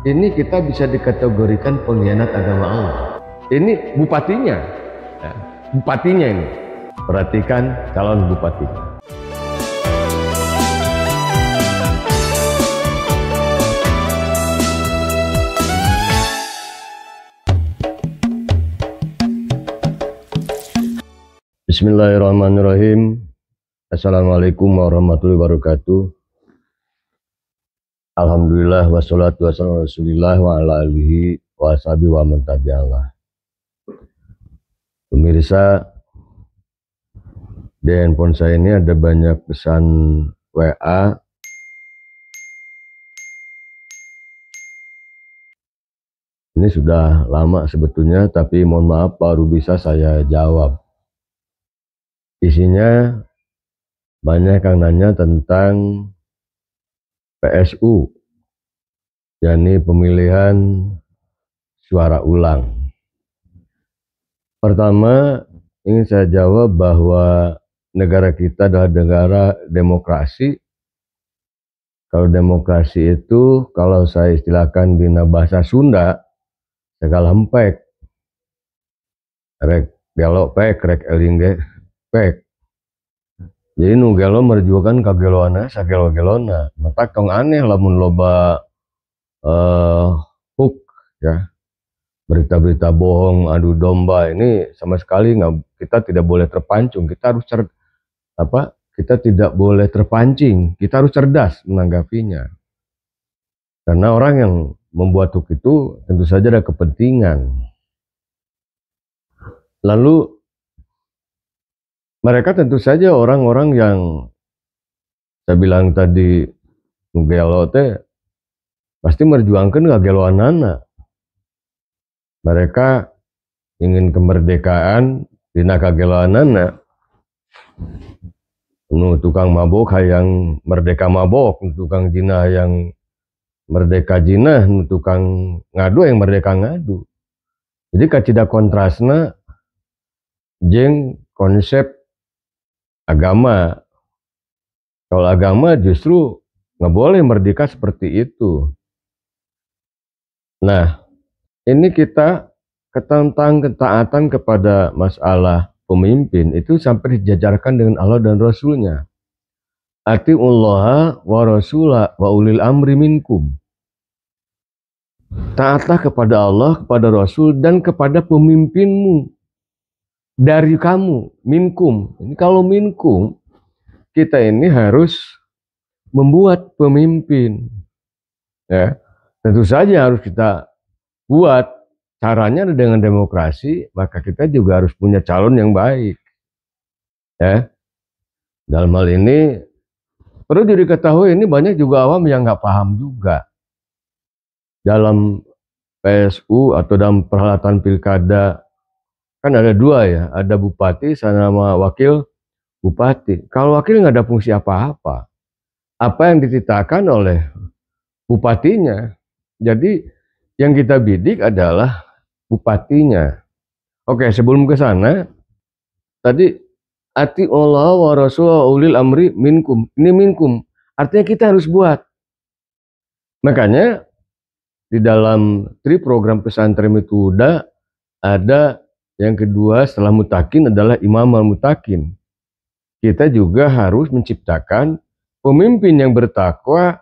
ini kita bisa dikategorikan pengkhianat agama Allah. Ini bupatinya, ya, bupatinya ini. Perhatikan calon bupatinya. Bismillahirrahmanirrahim. Assalamualaikum warahmatullahi wabarakatuh. Alhamdulillah wassalatu wassalamu ala Rasulillah wa ala alihi wa sahbihi wa man tabi'allah. Pemirsa, di handphone saya ini ada banyak pesan WA. Ini sudah lama sebetulnya, tapi mohon maaf baru bisa saya jawab. Isinya banyak yang nanya tentang PSU, yakni pemilihan suara ulang. Pertama, ingin saya jawab bahwa negara kita adalah negara demokrasi. Kalau demokrasi itu, kalau saya istilahkan di bahasa Sunda, segala hempek, rek belok pek, rek elingge pek. Jadi nu gelo merjuakan kageloana sagelo-gelona. Mata tong aneh lamun loba hook ya. Berita-berita bohong, adu domba ini sama sekali kita tidak boleh terpancing. Kita harus kita tidak boleh terpancing. Kita harus cerdas menanggapinya. Karena orang yang membuat hook itu tentu saja ada kepentingan. Lalu mereka tentu saja orang-orang yang saya bilang tadi ngelo teh pasti merjuangkan kageloanana. Mereka ingin kemerdekaan dina kageloanana. Nu tukang mabok hayang merdeka mabok, nu tukang jinah yang merdeka jinah, nu tukang ngadu yang merdeka ngadu. Jadi kacida kontrasna jeung konsep agama. Kalau agama justru nggak boleh merdeka seperti itu. Nah, ini kita tentang ketaatan kepada masalah pemimpin itu sampai dijajarkan dengan Allah dan Rasulnya. Atiullaha wa rasulah wa ulil amri minkum. Taatlah kepada Allah, kepada Rasul, dan kepada pemimpinmu. Dari kamu, minkum. Ini kalau minkum, kita ini harus membuat pemimpin. Ya, tentu saja harus kita buat. Caranya dengan demokrasi, maka kita juga harus punya calon yang baik. Ya, dalam hal ini perlu diketahui ini banyak juga awam yang nggak paham juga. Dalam PSU atau dalam perhelatan pilkada kan ada dua ya, ada bupati sama wakil bupati. Kalau wakil nggak ada fungsi apa-apa. Apa yang dititahkan oleh bupatinya. Jadi yang kita bidik adalah bupatinya. Oke, sebelum ke sana, tadi atiullah wa rasul ulil amri minkum. Ini minkum, artinya kita harus buat. Makanya di dalam program pesantren itu udah ada. Yang kedua setelah mutakin adalah imam al-mutakin. Kita juga harus menciptakan pemimpin yang bertakwa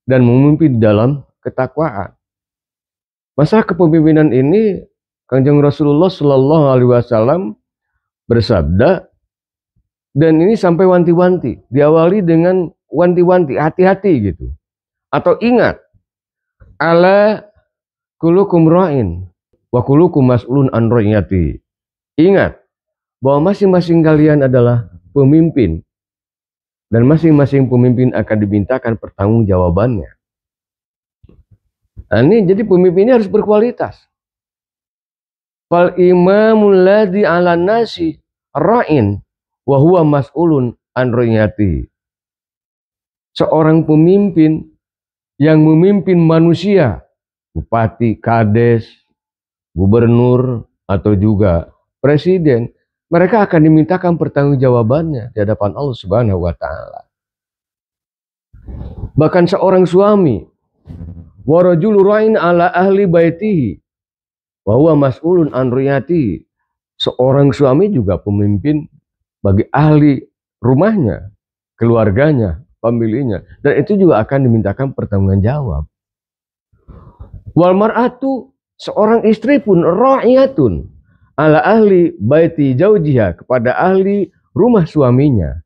dan memimpin dalam ketakwaan. Masa kepemimpinan ini Kanjeng Rasulullah Shallallahu Alaihi Wasallam bersabda, dan ini sampai wanti-wanti, diawali dengan wanti-wanti, hati-hati gitu. Atau ingat, ala kulukum ra'in wa kulukum mas'ulun an ra'iyati. Ingat bahwa masing-masing kalian adalah pemimpin dan masing-masing pemimpin akan dimintakan pertanggungjawabannya. Nah, ini jadi pemimpinnya harus berkualitas. Fal imamul ladzi 'alan nasi ra'in wa huwa mas'ulun an ra'iyati. Seorang pemimpin yang memimpin manusia, bupati, kades, gubernur, atau juga presiden, mereka akan dimintakan pertanggungjawabannya di hadapan Allah Subhanahu wa Ta'ala. Bahkan seorang suami Wa rajulu ra'in ala ahli baitihi wa huwa mas'ulun an riyatihi. Seorang suami juga pemimpin bagi ahli rumahnya, keluarganya, pemiliknya, dan itu juga akan dimintakan pertanggungjawab. Wal mar'atu, seorang istri pun ra'iyatun ala ahli baiti jaujiha, kepada ahli rumah suaminya.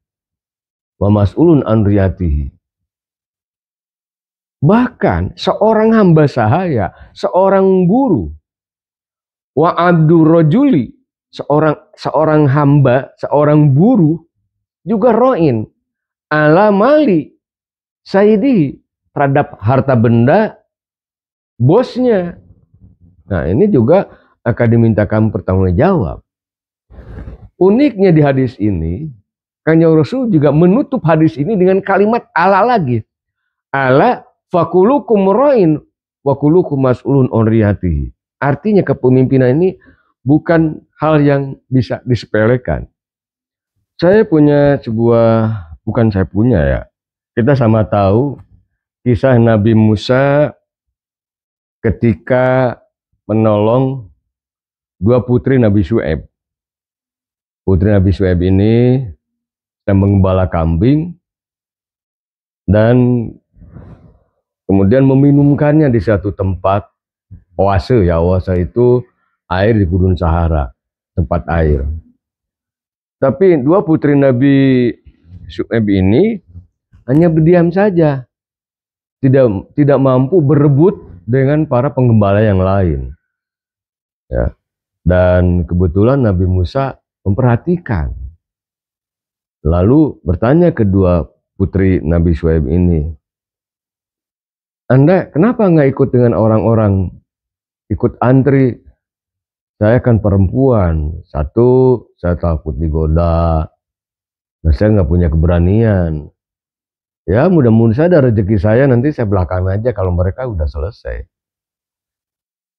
Wa mas'ulun an riyatihi. Bahkan seorang hamba sahaya, seorang buruh, wa abdur rajuli, seorang hamba, seorang buruh juga ra'in ala mali sayyidi, terhadap harta benda bosnya. Nah, ini juga akan dimintakan pertanggungjawab. Uniknya di hadis ini, Kanjeng Rasul juga menutup hadis ini dengan kalimat ala lagi. Ala fakulukum ra'in wa kulukum mas'ulun an riyatihi. Artinya kepemimpinan ini bukan hal yang bisa disepelekan. Saya punya bukan saya punya ya. Kita sama tahu kisah Nabi Musa ketika menolong dua putri Nabi Syuaib. Putri Nabi Syuaib ini sedang mengembala kambing dan kemudian meminumkannya di satu tempat oase. Ya, oase itu air di Gurun Sahara, tempat air. Tapi dua putri Nabi Syuaib ini hanya berdiam saja, tidak mampu berebut dengan para penggembala yang lain. Ya. Dan kebetulan Nabi Musa memperhatikan, lalu bertanya kedua putri Nabi Syuaib ini, Anda kenapa nggak ikut dengan orang-orang, ikut antri? Saya kan perempuan, satu, saya takut digoda, nah saya nggak punya keberanian. Ya mudah-mudahan ada rezeki saya, nanti saya belakang aja kalau mereka udah selesai.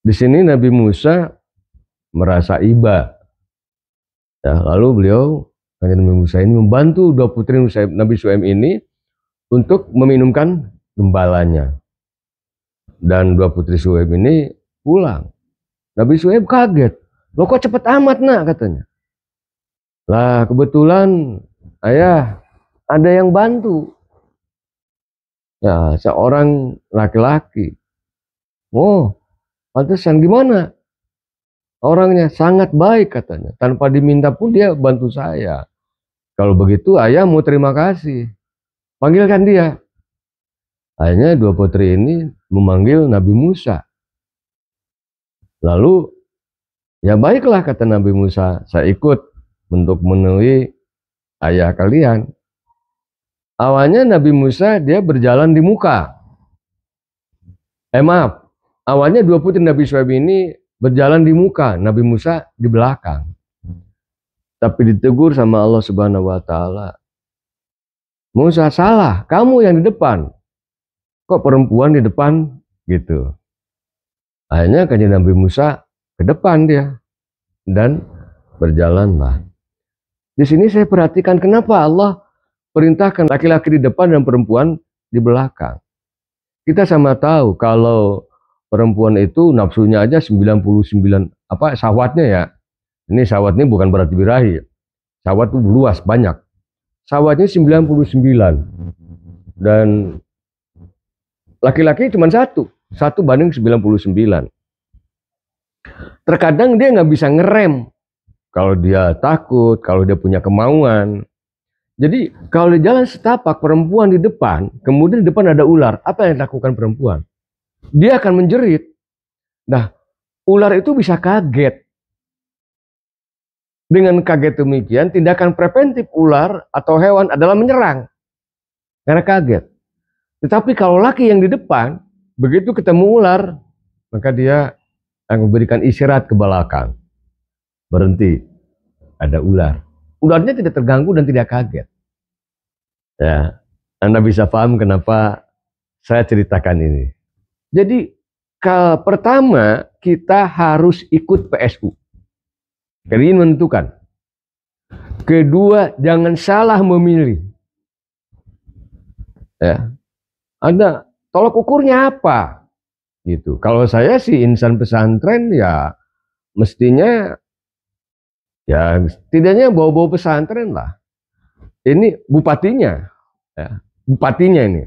Di sini Nabi Musa merasa iba. Ya, lalu beliau, Nabi Musa ini membantu dua putri Nabi Syuaib ini untuk meminumkan gembalanya. Dan dua putri Syuaib ini pulang. Nabi Syuaib kaget. Loh kok cepet amat nak, katanya. Lah kebetulan ayah ada yang bantu. Ya, seorang laki-laki. Oh, pantesan gimana? Orangnya sangat baik katanya. Tanpa diminta pun dia bantu saya. Kalau begitu ayah mau terima kasih. Panggilkan dia. Akhirnya dua putri ini memanggil Nabi Musa. Lalu, ya baiklah kata Nabi Musa, saya ikut untuk menemui ayah kalian. Awalnya Nabi Musa dia berjalan di muka. Awalnya dua putri Nabi Syuaib ini berjalan di muka, Nabi Musa di belakang. Tapi ditegur sama Allah Subhanahu wa taala. Musa salah, kamu yang di depan. Kok perempuan di depan gitu. Akhirnya kanjeng Nabi Musa ke depan dia dan berjalanlah. Di sini saya perhatikan kenapa Allah perintahkan laki-laki di depan dan perempuan di belakang. Kita sama tahu kalau perempuan itu nafsunya aja 99 syahwatnya ya. Ini syahwat ini bukan berarti birahi. Syahwat itu luas banyak. Syahwatnya 99 dan laki-laki cuma satu banding 99. Terkadang dia nggak bisa ngerem kalau dia takut, kalau dia punya kemauan. Jadi kalau di jalan setapak perempuan di depan, kemudian di depan ada ular, apa yang dilakukan perempuan? Dia akan menjerit. Nah, ular itu bisa kaget. Dengan kaget demikian, tindakan preventif ular atau hewan adalah menyerang karena kaget. Tetapi kalau laki yang di depan, begitu ketemu ular, maka dia akan memberikan isyarat ke belakang. Berhenti, ada ular. Ularnya tidak terganggu dan tidak kaget. Ya, Anda bisa paham kenapa saya ceritakan ini. Jadi, pertama kita harus ikut PSU. Ini menentukan. Kedua, jangan salah memilih. Ya. Ada tolak ukurnya apa? gitu. Kalau saya sih insan pesantren ya mestinya ya setidaknya bawa-bawa pesantren lah. Ini bupatinya, ya, bupatinya ini.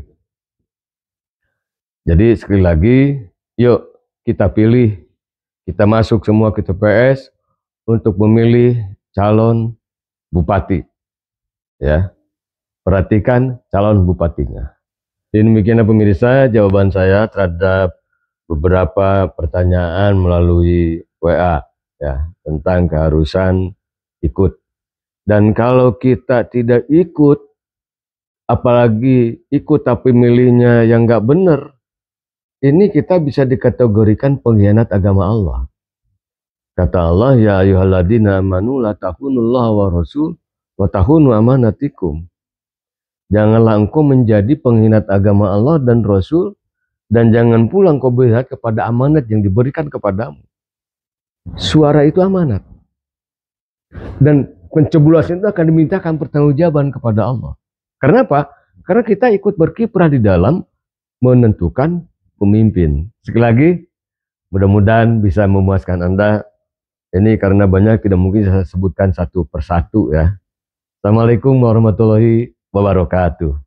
Jadi sekali lagi, yuk kita pilih, kita masuk semua ke TPS untuk memilih calon bupati. Ya, perhatikan calon bupatinya. Demikian pemirsa jawaban saya terhadap beberapa pertanyaan melalui WA ya tentang keharusan ikut. Dan kalau kita tidak ikut, apalagi ikut tapi milihnya yang nggak benar, ini kita bisa dikategorikan pengkhianat agama Allah. Kata Allah, ya ayyuhalladzina amanu la takhunullah wa rasul wa takhunu amanatikum. Janganlah engkau menjadi pengkhianat agama Allah dan Rasul, dan jangan pula engkau berkhianat kepada amanat yang diberikan kepadamu. Suara itu amanat. Dan pencoblosan itu akan dimintakan pertanggungjawaban kepada Allah. Karena apa? Karena kita ikut berkiprah di dalam menentukan pemimpin. Sekali lagi, mudah-mudahan bisa memuaskan Anda. Ini karena banyak tidak mungkin saya sebutkan satu persatu ya. Assalamualaikum warahmatullahi wabarakatuh.